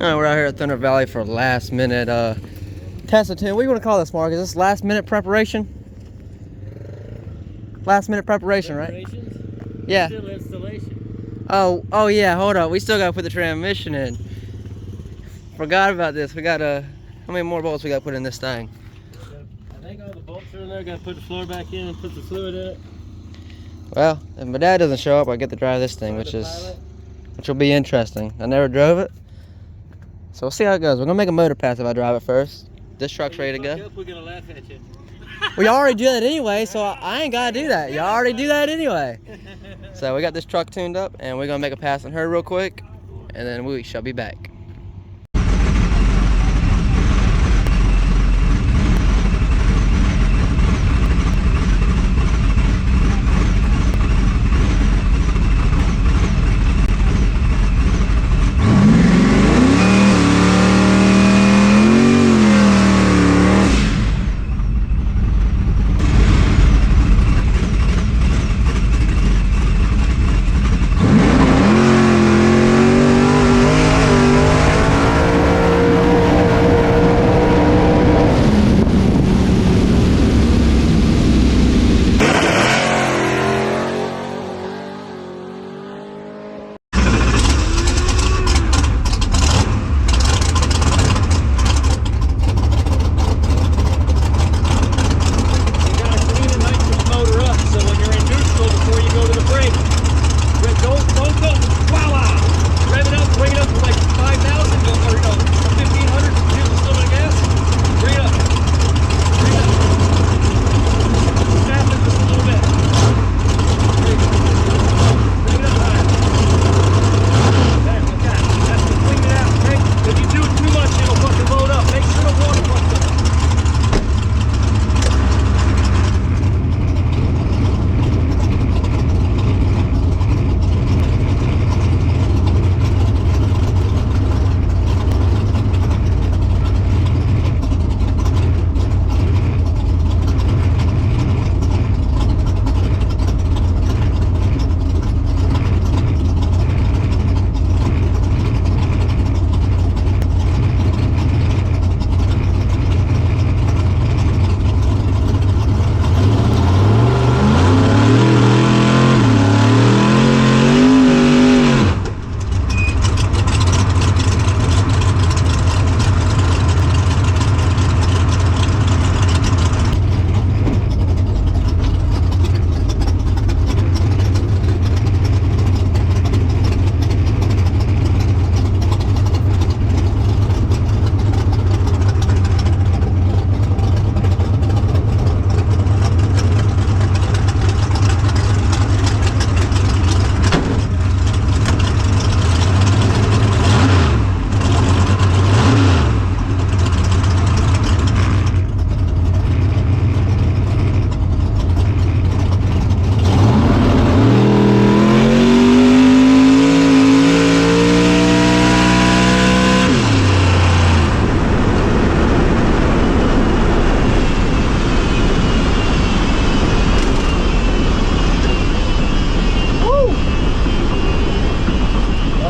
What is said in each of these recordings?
We're out here at Thunder Valley for last minute test attempt. What do you want to call this, Mark? Is this last minute preparation? Last minute preparation, right? Yeah. Still installation. Oh yeah, hold up. We still gotta put the transmission in. Forgot about this. We got how many more bolts we gotta put in this thing? I think all the bolts are in there. Gotta put the floor back in and put the fluid in it. Well, if my dad doesn't show up, I get to drive this thing, which will be interesting. I never drove it. So we'll see how it goes. We're gonna make a motor pass if I drive it first. This truck's ready to go. We're gonna laugh at you. We already do that anyway, so I ain't gotta do that. You already do that anyway. So we got this truck tuned up, and we're gonna make a pass on her real quick, and then we shall be back.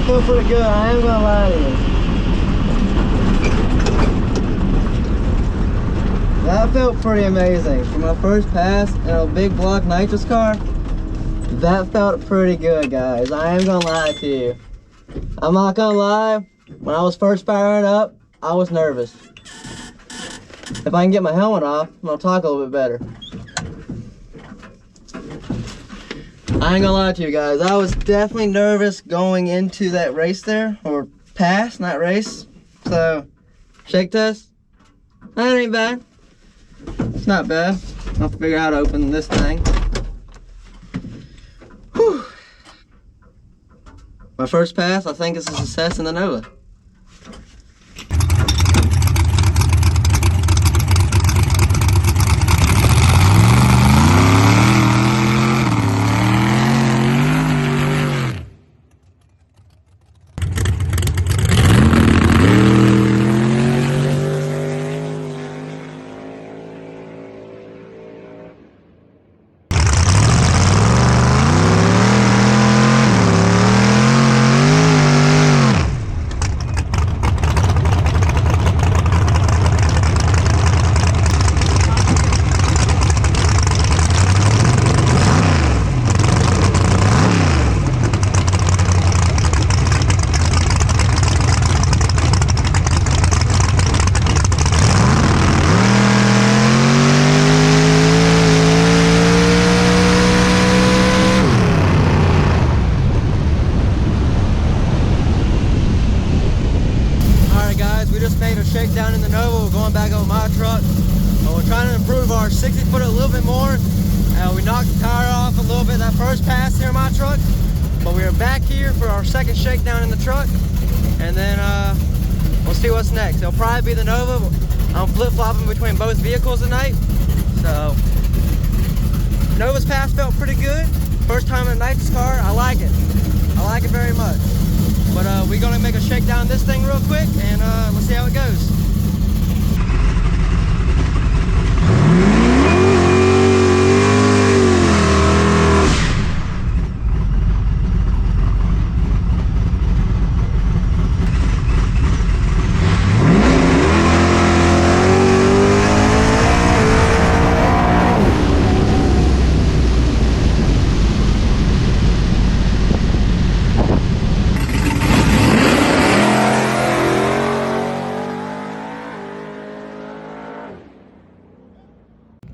Feel pretty good, I ain't gonna lie to you. That felt pretty amazing. For my first pass in a big block nitrous car, that felt pretty good, guys. I ain't gonna lie to you. I'm not gonna lie, when I was first firing up, I was nervous. If I can get my helmet off, I'm gonna talk a little bit better. I ain't gonna lie to you guys, I was definitely nervous going into that race there, or pass, not race. So, shake test, that ain't bad. It's not bad. I'll have to figure out how to open this thing. Whew. My first pass, I think it's a success in the Nova. just made a shakedown in the Nova. We're going back on my truck. We're trying to improve our 60-foot a little bit more. We knocked the tire off a little bit that first pass here in my truck. But we are back here for our second shakedown in the truck. And then we'll see what's next. It'll probably be the Nova. I'm flip-flopping between both vehicles tonight. So, Nova's pass felt pretty good. First time in a nitrous car. I like it. I like it very much. But we're gonna make a shakedown of this thing real quick, and let's see how it goes.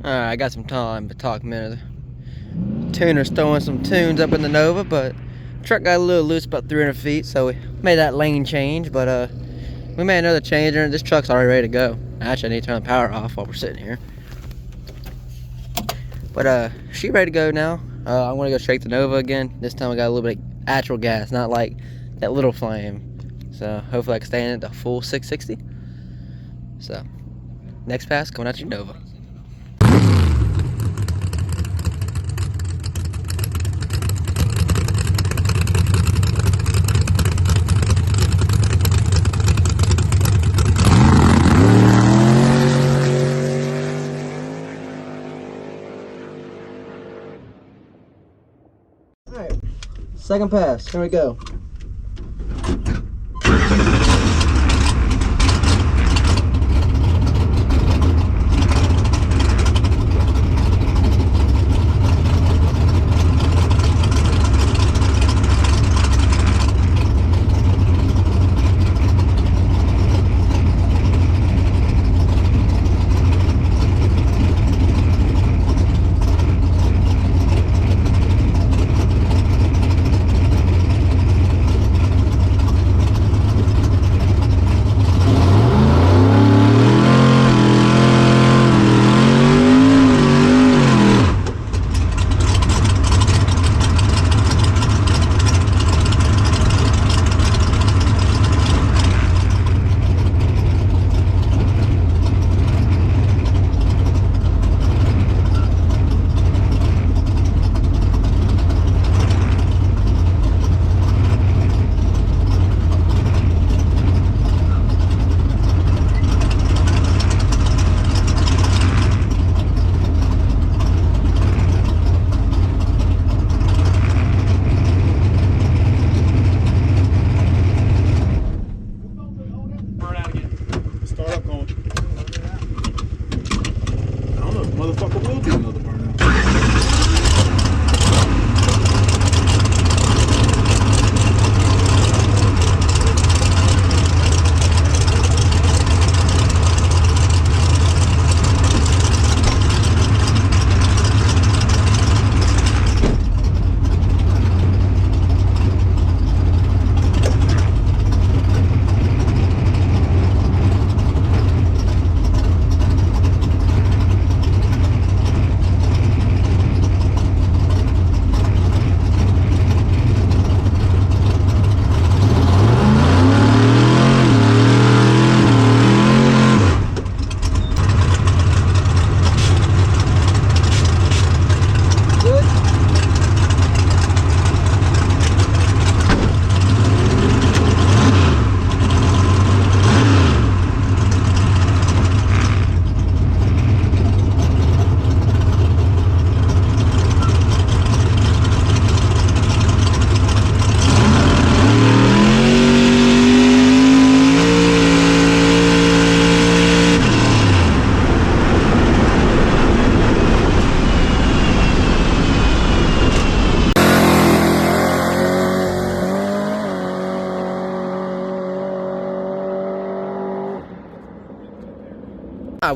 Alright, I got some time to talk a minute. Tuner's throwing some tunes up in the Nova, but truck got a little loose about 300 feet, so we made that lane change, but we made another change and this truck's already ready to go. Actually, I need to turn the power off while we're sitting here. But she ready to go now. I'm gonna go shake the Nova again. This time I got a little bit of actual gas, not like that little flame. So hopefully I can stay in it the full 660. So, next pass coming out your Nova. Alright, second pass, here we go.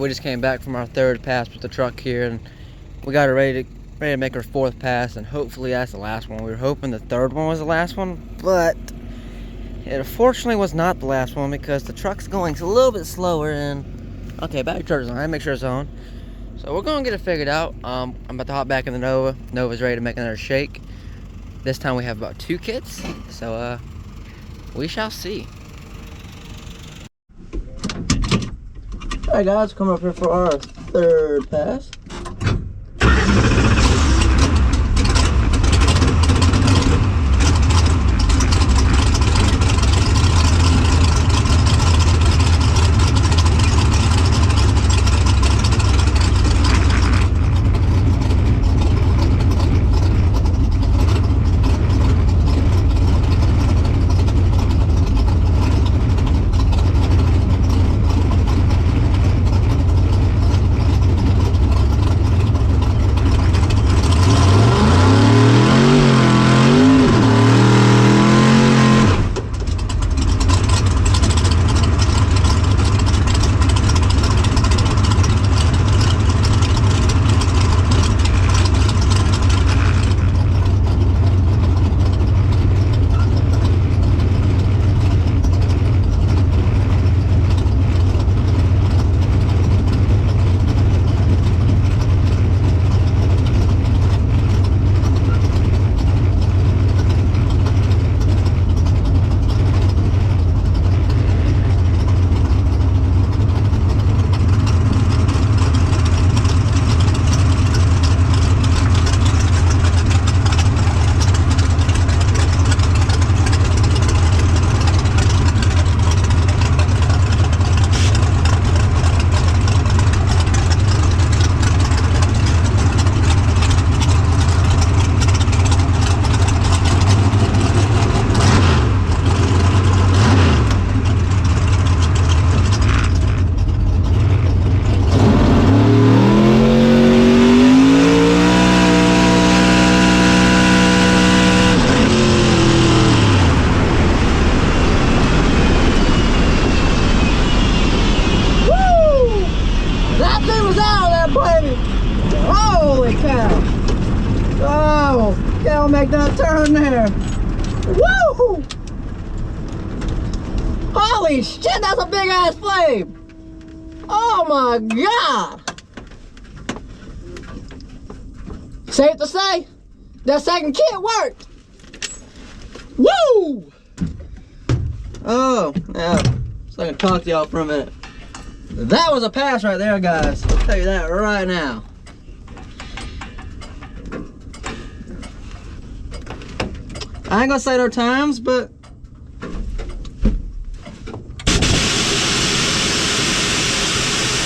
We just came back from our third pass with the truck here, and we got it ready to make our fourth pass, and hopefully that's the last one. We were hoping the third one was the last one, but It unfortunately was not the last one because the truck's going a little bit slower and okay, battery charger's on. I make sure it's on. So we're gonna get it figured out. I'm about to hop back in the Nova. Nova's ready to make another shake. This time we have about 2 kits, so we shall see. Alright guys, coming up here for our 3rd pass. Make that turn there. Woo! Holy shit, that's a big ass flame. Oh my god. Safe to say, that second kit worked. Woo! Oh, yeah. So I can talk to y'all for a minute. That was a pass right there, guys. I'll tell you that right now. I ain't gonna say no times, but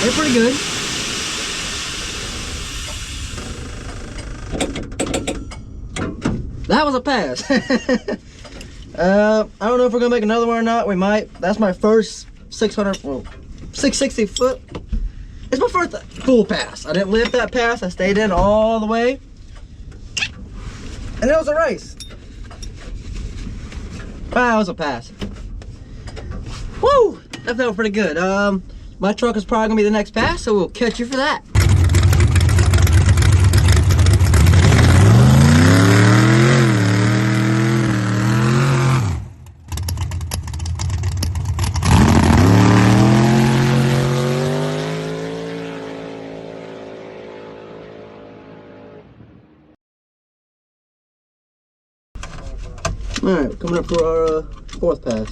they're pretty good. That was a pass. I don't know if we're gonna make another one or not. We might. That's my first 660 foot. It's my first full pass. I didn't lift that pass. I stayed in all the way, and it was a race. Wow, it was a pass. Woo! That felt pretty good. My truck is probably gonna be the next pass, so we'll catch you for that. Alright, coming up for our 4th pass.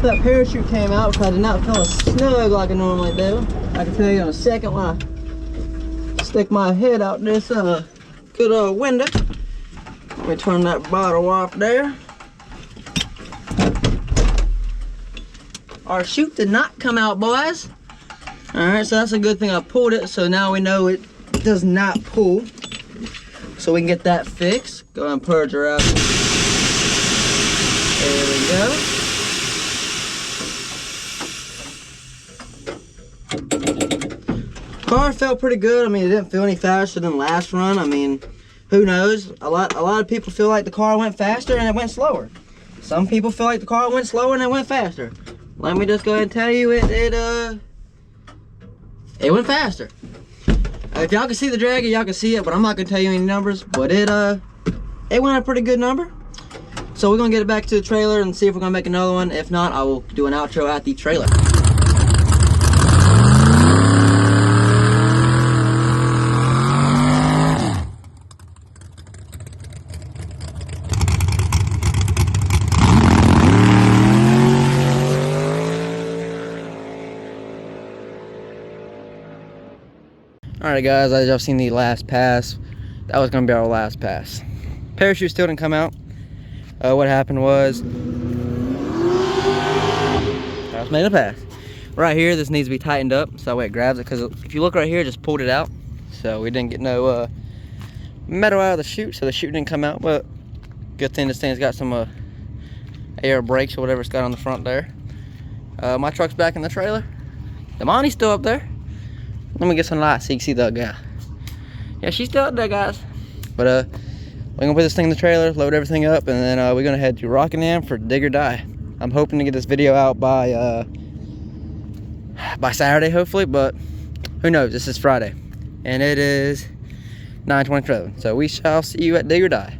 if that parachute came out because I did not feel as snug like I normally do. I can tell you in a second when I stick my head out this good old window. Let me turn that bottle off there. Our chute did not come out, boys. Alright, so that's a good thing I pulled it, so now we know it does not pull. So we can get that fixed. Go ahead and purge her out. There we go. Car felt pretty good. I mean, it didn't feel any faster than the last run. I mean, who knows? A lot of people feel like the car went faster and it went slower. Some people feel like the car went slower and it went faster. Let me just go ahead and tell you, it went faster. If y'all can see the dragger, y'all can see it, but I'm not gonna tell you any numbers. But it went a pretty good number. So we're gonna get it back to the trailer and see if we're gonna make another one. If not, I will do an outro at the trailer. Alright guys, as y'all seen the last pass, that was going to be our last pass. Parachute still didn't come out. What happened was, I just made a pass. Right here, this needs to be tightened up so that way it grabs it, because if you look right here, it just pulled it out. So we didn't get no metal out of the chute, so the chute didn't come out, but good thing this thing's got some air brakes or whatever it's got on the front there. My truck's back in the trailer. The Monty's still up there. Let me get some light so you can see the guy. Yeah, she's still up there, guys. But we're gonna put this thing in the trailer, load everything up, and then we're gonna head to Rockingham for Dig or Die. I'm hoping to get this video out by Saturday, hopefully, but who knows? This is Friday, and it is 9:27. So we shall see you at Dig or Die.